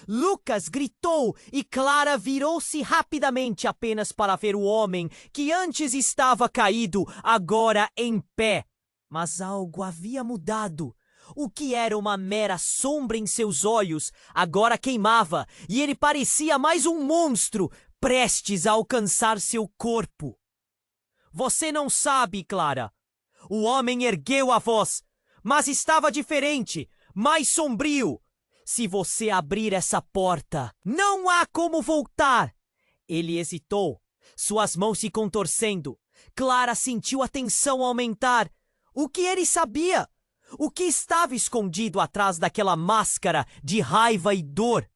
Lucas gritou e Clara virou-se rapidamente apenas para ver o homem que antes estava caído, agora em pé. Mas algo havia mudado. O que era uma mera sombra em seus olhos agora queimava e ele parecia mais um monstro prestes a alcançar seu corpo. Você não sabe, Clara. O homem ergueu a voz, mas estava diferente, mais sombrio. Se você abrir essa porta, não há como voltar. Ele hesitou, suas mãos se contorcendo. Clara sentiu a tensão aumentar. O que ele sabia? O que estava escondido atrás daquela máscara de raiva e dor?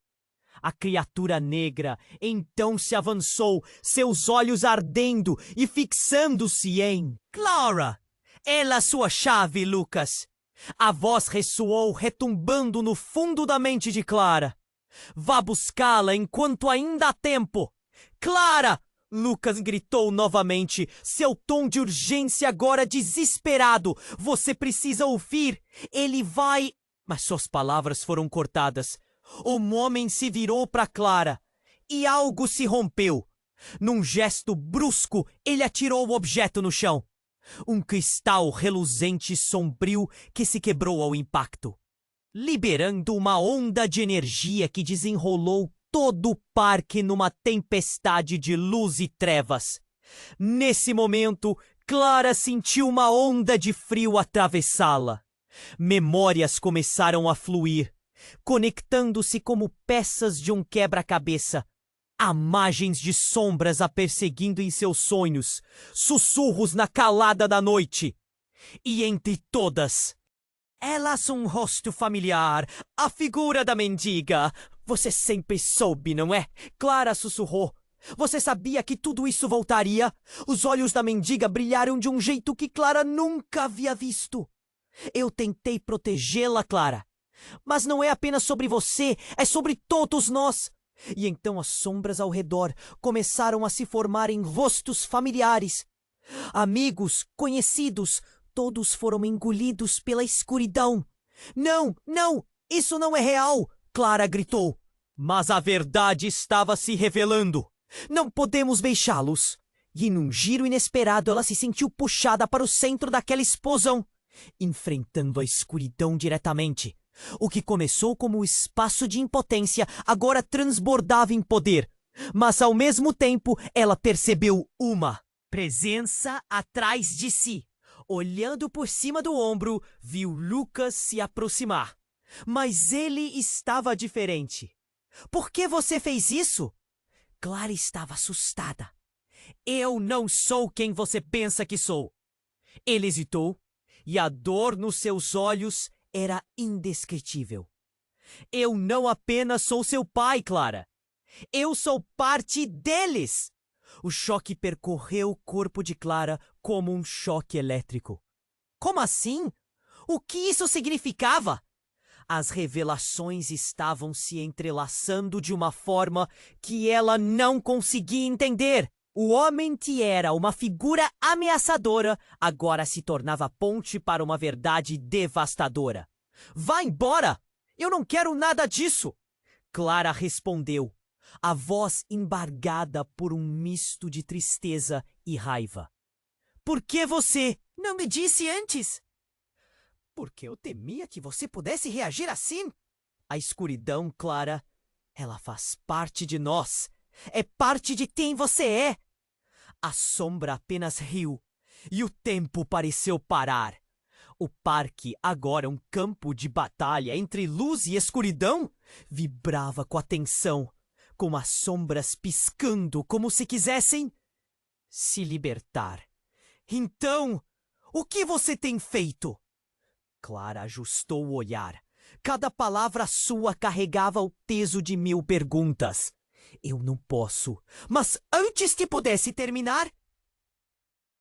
A criatura negra então se avançou, seus olhos ardendo e fixando-se em Clara. Ela é sua chave, Lucas. A voz ressoou, retumbando no fundo da mente de Clara. Vá buscá-la enquanto ainda há tempo. Clara! Lucas gritou novamente, seu tom de urgência agora desesperado. Você precisa ouvir. Ele vai... Mas suas palavras foram cortadas. O homem se virou para Clara e algo se rompeu. Num gesto brusco, ele atirou o objeto no chão. Um cristal reluzente e sombrio que se quebrou ao impacto, liberando uma onda de energia que desenrolou todo o parque numa tempestade de luz e trevas. Nesse momento, Clara sentiu uma onda de frio atravessá-la. Memórias começaram a fluir, conectando-se como peças de um quebra-cabeça. Imagens de sombras a perseguindo em seus sonhos, sussurros na calada da noite. E entre todas, elas um rosto familiar, a figura da mendiga. Você sempre soube, não é? Clara sussurrou. Você sabia que tudo isso voltaria? Os olhos da mendiga brilharam de um jeito que Clara nunca havia visto. Eu tentei protegê-la, Clara. Mas não é apenas sobre você, é sobre todos nós. E então as sombras ao redor começaram a se formar em rostos familiares. Amigos, conhecidos, todos foram engolidos pela escuridão. Não, não, isso não é real! Clara gritou. Mas a verdade estava se revelando. Não podemos deixá-los. E num giro inesperado ela se sentiu puxada para o centro daquela explosão, enfrentando a escuridão diretamente. O que começou como um espaço de impotência agora transbordava em poder. Mas ao mesmo tempo ela percebeu uma presença atrás de si. Olhando por cima do ombro, viu Lucas se aproximar. Mas ele estava diferente. Por que você fez isso? Clara estava assustada. Eu não sou quem você pensa que sou. Ele hesitou, e a dor nos seus olhos era indescritível. Eu não apenas sou seu pai, Clara. Eu sou parte deles. O choque percorreu o corpo de Clara como um choque elétrico. Como assim? O que isso significava? As revelações estavam se entrelaçando de uma forma que ela não conseguia entender. O homem que era uma figura ameaçadora agora se tornava ponte para uma verdade devastadora. Vá embora! Eu não quero nada disso! Clara respondeu, a voz embargada por um misto de tristeza e raiva. Por que você não me disse antes? Porque eu temia que você pudesse reagir assim. A escuridão, Clara, ela faz parte de nós. É parte de quem você é. A sombra apenas riu, e o tempo pareceu parar. O parque, agora um campo de batalha entre luz e escuridão, vibrava com a tensão, com as sombras piscando como se quisessem se libertar. Então, o que você tem feito? Clara ajustou o olhar. Cada palavra sua carregava o peso de 1000 perguntas. Eu não posso. Mas antes que pudesse terminar,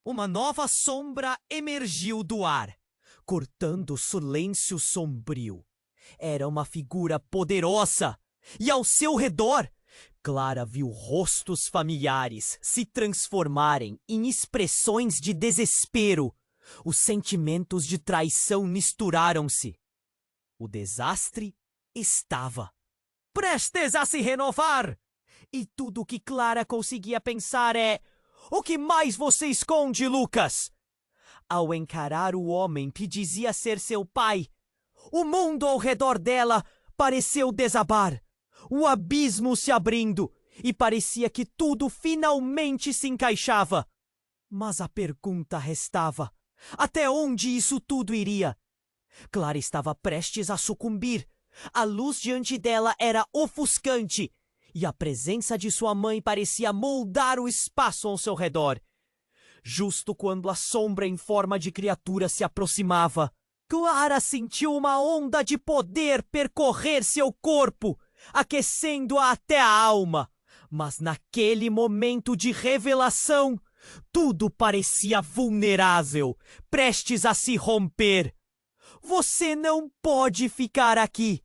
uma nova sombra emergiu do ar, cortando o silêncio sombrio. Era uma figura poderosa, e ao seu redor, Clara viu rostos familiares se transformarem em expressões de desespero. Os sentimentos de traição misturaram-se. O desastre estava prestes a se renovar. E tudo o que Clara conseguia pensar é: o que mais você esconde, Lucas? Ao encarar o homem que dizia ser seu pai, o mundo ao redor dela pareceu desabar. O abismo se abrindo e parecia que tudo finalmente se encaixava. Mas a pergunta restava: até onde isso tudo iria? Clara estava prestes a sucumbir. A luz diante dela era ofuscante e a presença de sua mãe parecia moldar o espaço ao seu redor. Justo quando a sombra em forma de criatura se aproximava, Clara sentiu uma onda de poder percorrer seu corpo, aquecendo-a até a alma. Mas naquele momento de revelação, tudo parecia vulnerável, prestes a se romper. Você não pode ficar aqui.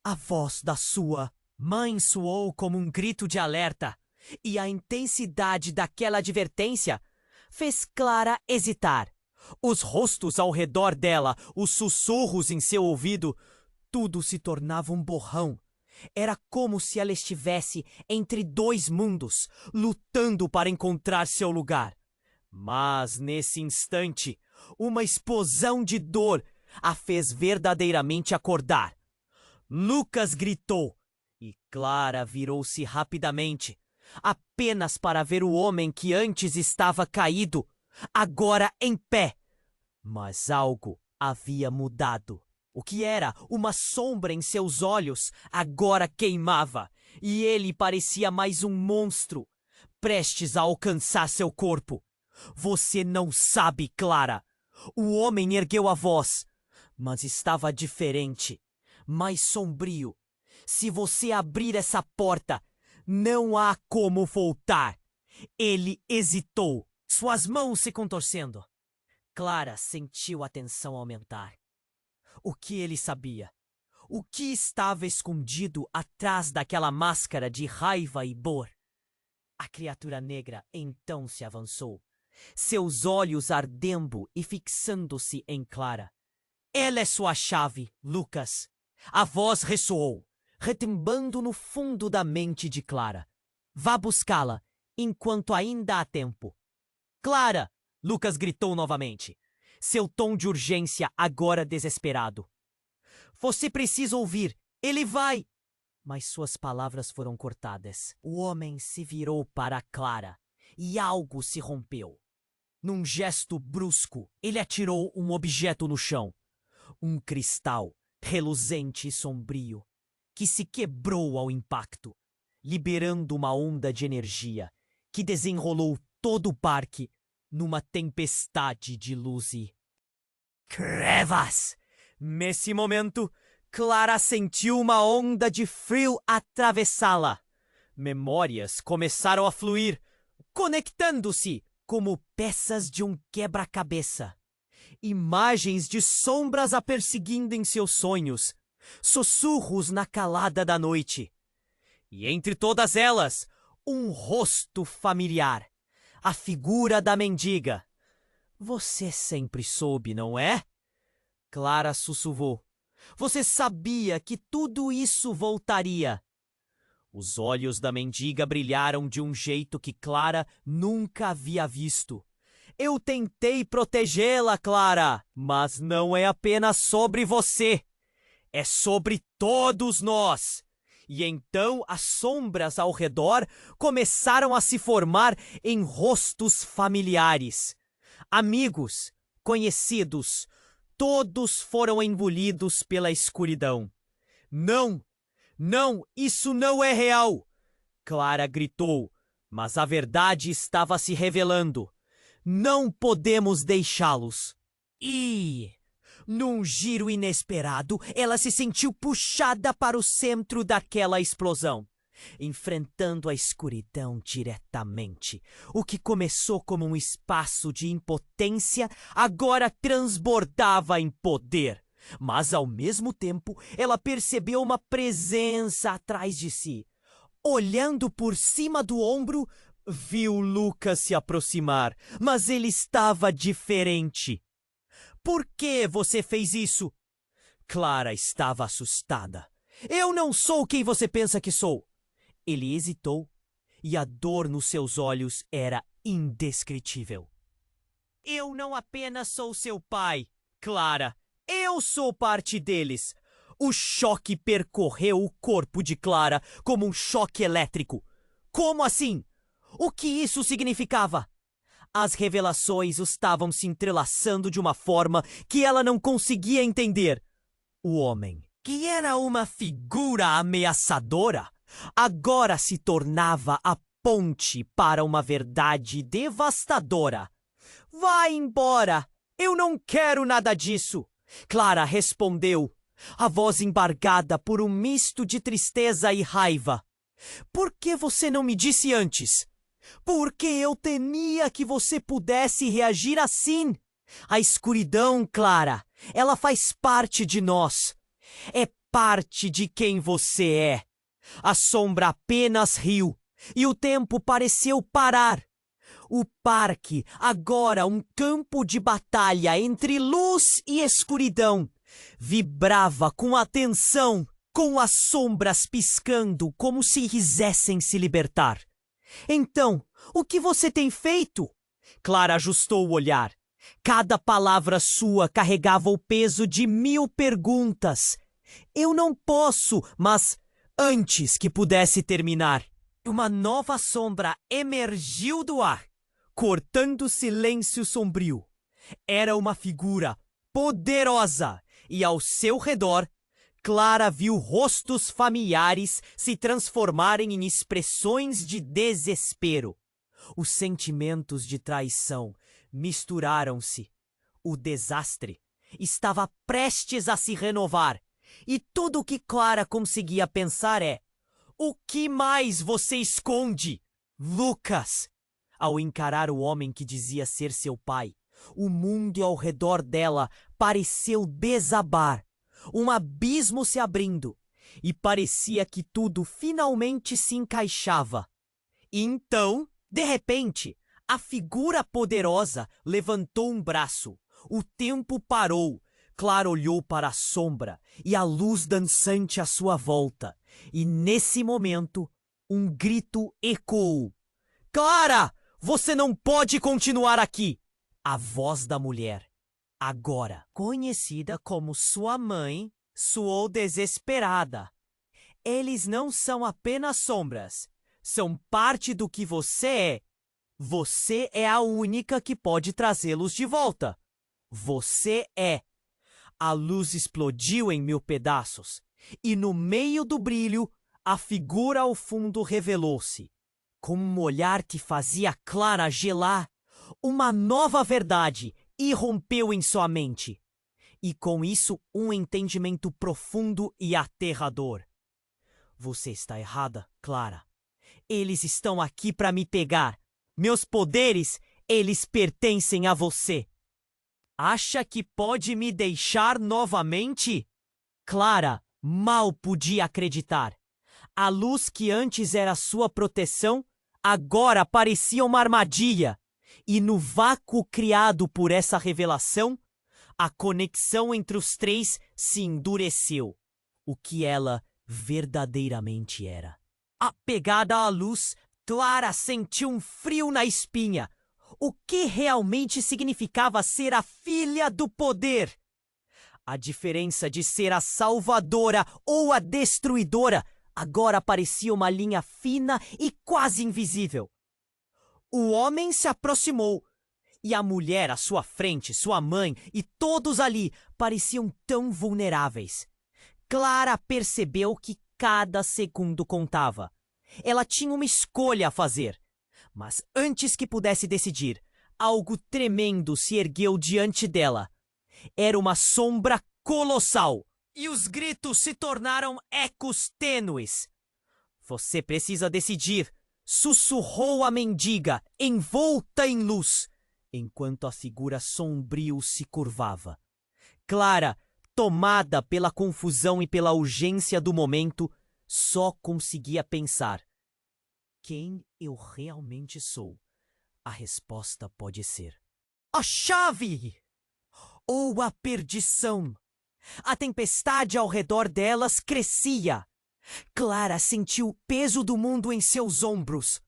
A voz da sua mãe soou como um grito de alerta, e a intensidade daquela advertência fez Clara hesitar. Os rostos ao redor dela, os sussurros em seu ouvido, tudo se tornava um borrão. Era como se ela estivesse entre dois mundos, lutando para encontrar seu lugar. Mas, nesse instante, uma explosão de dor a fez verdadeiramente acordar. Lucas gritou, e Clara virou-se rapidamente, apenas para ver o homem que antes estava caído, agora em pé. Mas algo havia mudado. O que era uma sombra em seus olhos agora queimava, e ele parecia mais um monstro, prestes a alcançar seu corpo. Você não sabe, Clara. O homem ergueu a voz, mas estava diferente, mais sombrio. Se você abrir essa porta, não há como voltar. Ele hesitou, suas mãos se contorcendo. Clara sentiu a tensão aumentar. O que ele sabia? O que estava escondido atrás daquela máscara de raiva e dor? A criatura negra então se avançou, seus olhos ardendo e fixando-se em Clara. Ela é sua chave, Lucas. A voz ressoou, retumbando no fundo da mente de Clara. Vá buscá-la, enquanto ainda há tempo. Clara! Lucas gritou novamente, seu tom de urgência agora desesperado. Você precisa ouvir, ele vai! Mas suas palavras foram cortadas. O homem se virou para Clara e algo se rompeu. Num gesto brusco, ele atirou um objeto no chão. Um cristal reluzente e sombrio que se quebrou ao impacto, liberando uma onda de energia que desenrolou todo o parque numa tempestade de luz e trevas. Nesse momento, Clara sentiu uma onda de frio atravessá-la. Memórias começaram a fluir, conectando-se como peças de um quebra-cabeça. Imagens de sombras a perseguindo em seus sonhos, sussurros na calada da noite. E entre todas elas, um rosto familiar, a figura da mendiga. Você sempre soube, não é? Clara sussurrou. Você sabia que tudo isso voltaria. Os olhos da mendiga brilharam de um jeito que Clara nunca havia visto. Eu tentei protegê-la, Clara, mas não é apenas sobre você. É sobre todos nós. E então as sombras ao redor começaram a se formar em rostos familiares. Amigos, conhecidos, todos foram engolidos pela escuridão. Não, não, isso não é real! Clara gritou, mas a verdade estava se revelando. Não podemos deixá-los. E, num giro inesperado, ela se sentiu puxada para o centro daquela explosão, enfrentando a escuridão diretamente. O que começou como um espaço de impotência, agora transbordava em poder. Mas, ao mesmo tempo, ela percebeu uma presença atrás de si. Olhando por cima do ombro, viu Lucas se aproximar, mas ele estava diferente. Por que você fez isso? Clara estava assustada. Eu não sou quem você pensa que sou. Ele hesitou e a dor nos seus olhos era indescritível. Eu não apenas sou seu pai, Clara. Eu sou parte deles. O choque percorreu o corpo de Clara como um choque elétrico. Como assim? O que isso significava? As revelações estavam se entrelaçando de uma forma que ela não conseguia entender. O homem, que era uma figura ameaçadora, agora se tornava a ponte para uma verdade devastadora. Vá embora! Eu não quero nada disso! Clara respondeu, a voz embargada por um misto de tristeza e raiva. Por que você não me disse antes? Porque eu temia que você pudesse reagir assim. A escuridão, Clara, ela faz parte de nós. É parte de quem você é. A sombra apenas riu e o tempo pareceu parar. O parque, agora um campo de batalha entre luz e escuridão, vibrava com a tensão, com as sombras piscando como se quisessem se libertar. Então, o que você tem feito? Clara ajustou o olhar. Cada palavra sua carregava o peso de 1000 perguntas. Eu não posso, mas antes que pudesse terminar, uma nova sombra emergiu do ar, cortando o silêncio sombrio. Era uma figura poderosa e ao seu redor, Clara viu rostos familiares se transformarem em expressões de desespero. Os sentimentos de traição misturaram-se. O desastre estava prestes a se renovar. E tudo o que Clara conseguia pensar é: o que mais você esconde, Lucas? Ao encarar o homem que dizia ser seu pai, o mundo ao redor dela pareceu desabar. um abismo se abrindo, e parecia que tudo finalmente se encaixava. E então, de repente, a figura poderosa levantou um braço. O tempo parou. Clara olhou para a sombra e a luz dançante à sua volta. E nesse momento, um grito ecoou. Clara, você não pode continuar aqui! A voz da mulher, agora conhecida como sua mãe, soou desesperada. Eles não são apenas sombras, são parte do que você é. Você é a única que pode trazê-los de volta. Você é. A luz explodiu em 1000 pedaços, e no meio do brilho, a figura ao fundo revelou-se. Com um olhar que fazia Clara gelar, uma nova verdade irrompeu em sua mente. E com isso, um entendimento profundo e aterrador. Você está errada, Clara. Eles estão aqui para me pegar. Meus poderes, eles pertencem a você. Acha que pode me deixar novamente? Clara mal podia acreditar. A luz que antes era sua proteção, agora parecia uma armadilha. E no vácuo criado por essa revelação, a conexão entre os três se endureceu. O que ela verdadeiramente era. Apegada à luz, Clara sentiu um frio na espinha. O que realmente significava ser a filha do poder? A diferença de ser a salvadora ou a destruidora agora parecia uma linha fina e quase invisível. O homem se aproximou, e a mulher à sua frente, sua mãe e todos ali pareciam tão vulneráveis. Clara percebeu que cada segundo contava. Ela tinha uma escolha a fazer. Mas antes que pudesse decidir, algo tremendo se ergueu diante dela. Era uma sombra colossal, e os gritos se tornaram ecos tênues. Você precisa decidir, sussurrou a mendiga, envolta em luz, enquanto a figura sombrio se curvava. Clara, tomada pela confusão e pela urgência do momento, só conseguia pensar. Quem eu realmente sou? A resposta pode ser a chave! Ou a perdição. A tempestade ao redor delas crescia. Clara sentiu o peso do mundo em seus ombros.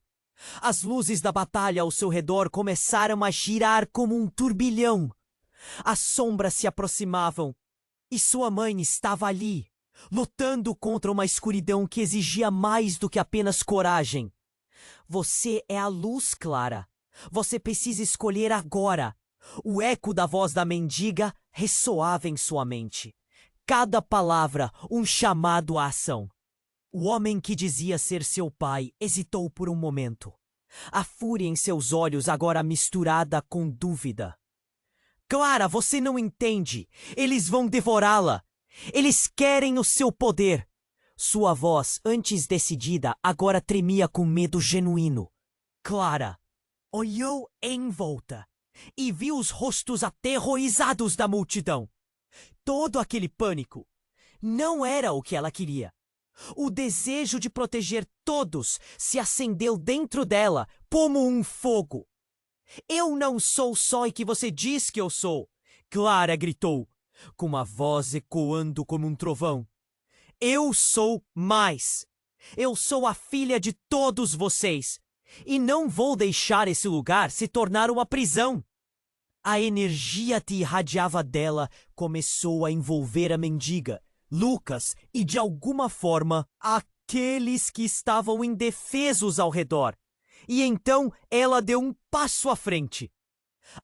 As luzes da batalha ao seu redor começaram a girar como um turbilhão. As sombras se aproximavam, e sua mãe estava ali, lutando contra uma escuridão que exigia mais do que apenas coragem. Você é a luz, Clara. Você precisa escolher agora. O eco da voz da mendiga ressoava em sua mente. Cada palavra, um chamado à ação. O homem que dizia ser seu pai hesitou por um momento. A fúria em seus olhos agora misturada com dúvida. Clara, você não entende. Eles vão devorá-la. Eles querem o seu poder. Sua voz, antes decidida, agora tremia com medo genuíno. Clara olhou em volta e viu os rostos aterrorizados da multidão. Todo aquele pânico não era o que ela queria. O desejo de proteger todos se acendeu dentro dela como um fogo. Eu não sou só o que você diz que eu sou, Clara gritou, com uma voz ecoando como um trovão. Eu sou mais. Eu sou a filha de todos vocês. E não vou deixar esse lugar se tornar uma prisão. A energia que irradiava dela começou a envolver a mendiga, Lucas e, de alguma forma, aqueles que estavam indefesos ao redor. E então ela deu um passo à frente.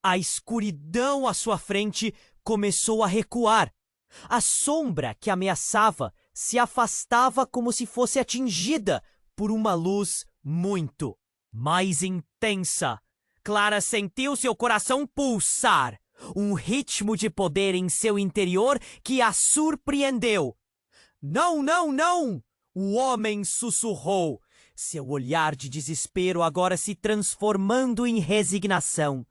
A escuridão à sua frente começou a recuar. A sombra que ameaçava se afastava como se fosse atingida por uma luz muito mais intensa. Clara sentiu seu coração pulsar, um ritmo de poder em seu interior que a surpreendeu. Não, não, não! O homem sussurrou, seu olhar de desespero agora se transformando em resignação.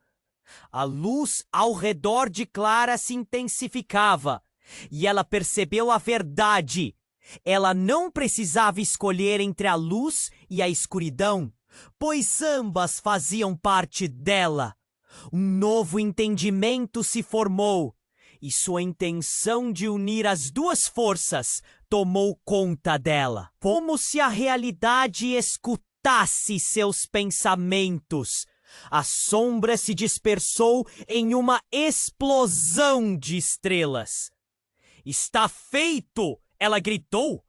A luz ao redor de Clara se intensificava, E ela percebeu a verdade. Ela não precisava escolher entre a luz e a escuridão, pois ambas faziam parte dela. Um novo entendimento se formou, e sua intenção de unir as duas forças tomou conta dela, como se a realidade escutasse seus pensamentos. A sombra se dispersou em uma explosão de estrelas. "Está feito!" ela gritou,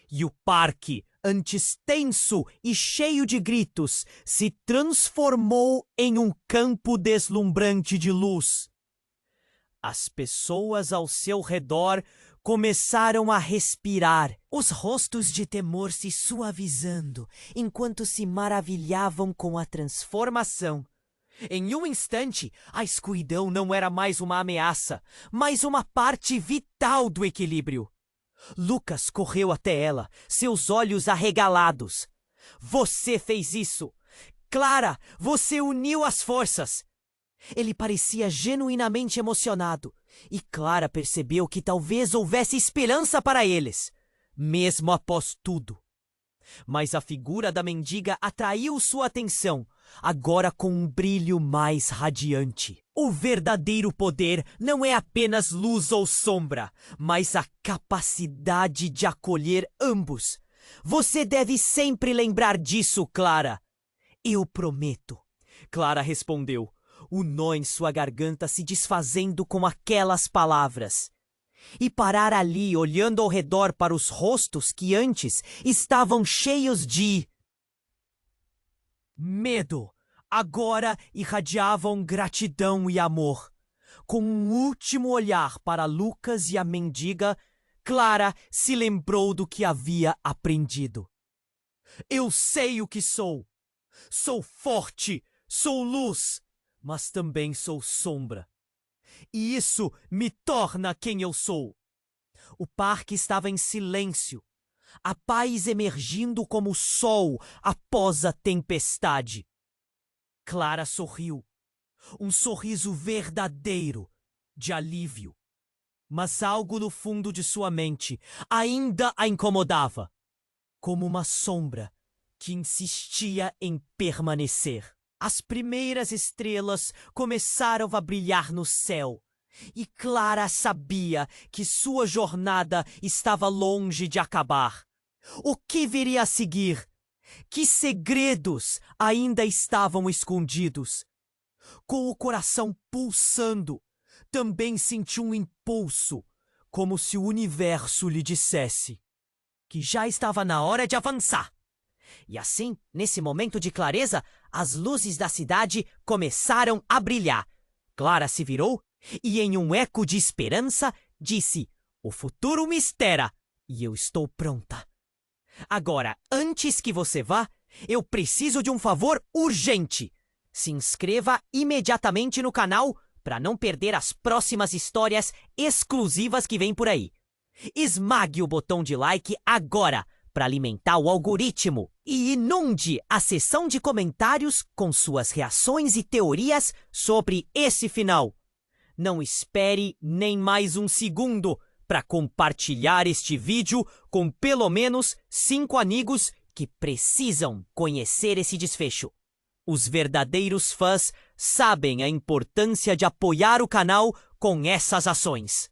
e o parque, antes tenso e cheio de gritos, se transformou em um campo deslumbrante de luz. As pessoas ao seu redor começaram a respirar, os rostos de temor se suavizando, enquanto se maravilhavam com a transformação. Em um instante, a escuridão não era mais uma ameaça, mas uma parte vital do equilíbrio. Lucas correu até ela, seus olhos arregalados. "Você fez isso! Clara, você uniu as forças!" Ele parecia genuinamente emocionado, e Clara percebeu que talvez houvesse esperança para eles, mesmo após tudo. Mas a figura da mendiga atraiu sua atenção, agora com um brilho mais radiante. O verdadeiro poder não é apenas luz ou sombra, mas a capacidade de acolher ambos. Você deve sempre lembrar disso, Clara. "Eu prometo", Clara respondeu, o nó em sua garganta se desfazendo com aquelas palavras. E parar ali, olhando ao redor para os rostos que antes estavam cheios de medo, agora irradiavam gratidão e amor. Com um último olhar para Lucas e a mendiga, Clara se lembrou do que havia aprendido. "Eu sei o que sou. Sou forte, sou luz, mas também sou sombra. E isso me torna quem eu sou." O parque estava em silêncio, a paz emergindo como o sol após a tempestade. Clara sorriu, um sorriso verdadeiro de alívio. Mas algo no fundo de sua mente ainda a incomodava, como uma sombra que insistia em permanecer. As primeiras estrelas começaram a brilhar no céu, e Clara sabia que sua jornada estava longe de acabar. O que viria a seguir? Que segredos ainda estavam escondidos? Com o coração pulsando, também sentiu um impulso, como se o universo lhe dissesse que já estava na hora de avançar. E assim, nesse momento de clareza, as luzes da cidade começaram a brilhar. Clara se virou e, em um eco de esperança, disse: "O futuro me espera e eu estou pronta. Agora, antes que você vá, eu preciso de um favor urgente. Se inscreva imediatamente no canal para não perder as próximas histórias exclusivas que vêm por aí. Esmague o botão de like agora para alimentar o algoritmo e inunde a seção de comentários com suas reações e teorias sobre esse final. Não espere nem mais um segundo para compartilhar este vídeo com pelo menos 5 amigos que precisam conhecer esse desfecho. Os verdadeiros fãs sabem a importância de apoiar o canal com essas ações.